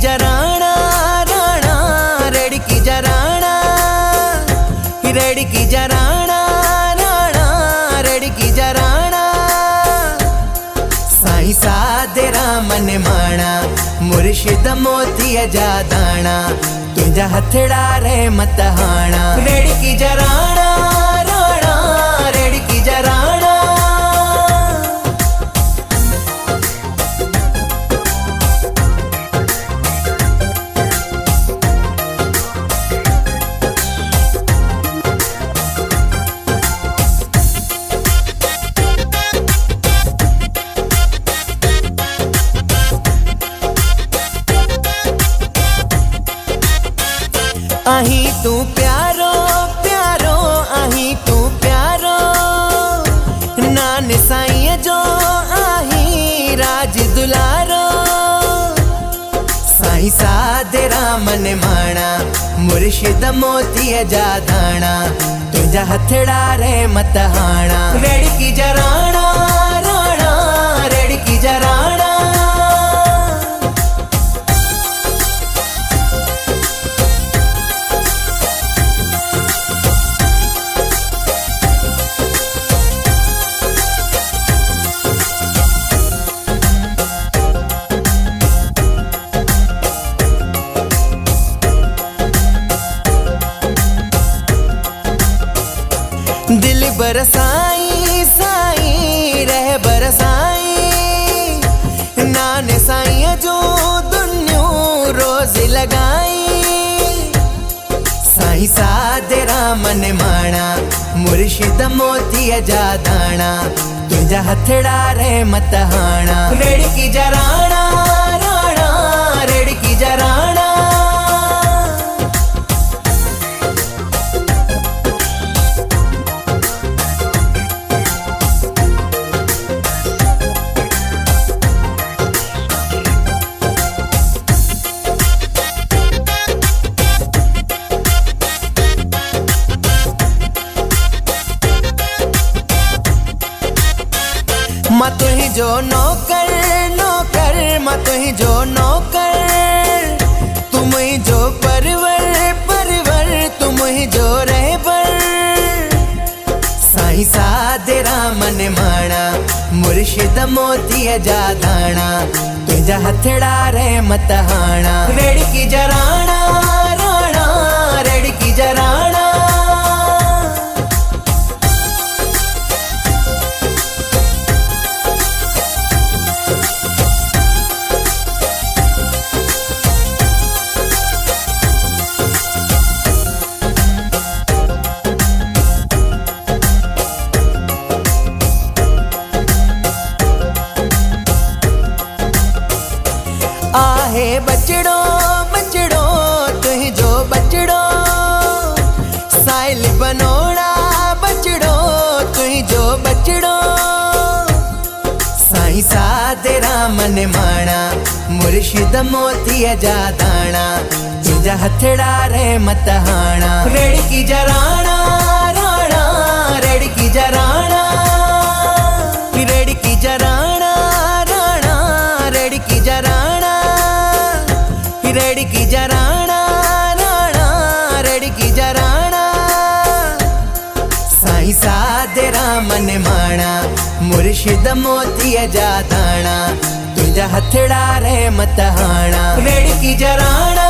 जराना राणा रेड़की जराना रेड़की जराना राणा रेड़की जराना साईं साधे रामन माणा मुर्शिद मोती जा दाणा तुझा हथड़ा रे मत हाणा रेड़की जराना राणा रेड़की जराना अही तू प्यारो प्यारो अही तू प्यारो नान साईं जो आही राज दुलारो साईं साधे रामन माणा मुर्शिद मोती जा दाणा तुझा हथड़ा रे मत हाणा रेड़की जराना राणा रेड़की जराना दिल बरसाई साईं रह बरसाई नान साईं जो दुनिया रोज लगाई साईं साधे रामन माणा मुर्शिद मोती जा दाणा तुझा हथड़ा रे मत हाणा रेड़की जराना राणा रेड़की जराना माँ तुही जो नौकर नौकर माँ तुही जो नौकर तुम ही जो परवर परवर तुम ही जो रहबर साईं साधे रामन माणा मुर्शिद मोती जा दाणा तुझा हथड़ा रे मत हाणा रेड़की जराना राणा रेड़की जराना आहे बचड़ो बचड़ो तुही जो बचड़ो साइल बनोड़ा बचड़ो तुही जो बचड़ो साईं साधे रामन माणा मुर्शिद मोती जा दाणा तुझा हथड़ा रे मत हाणा रेड़की जराना राणा रेड़की जराना रेड़की जराना राणा रेड़की जराना रेड़की जराना राणा रेड़की जराना साईं साधे रामन माणा मुर्शिद मोती जा दाणा तुझा हथड़ा रे मत हाणा रेड़की जराना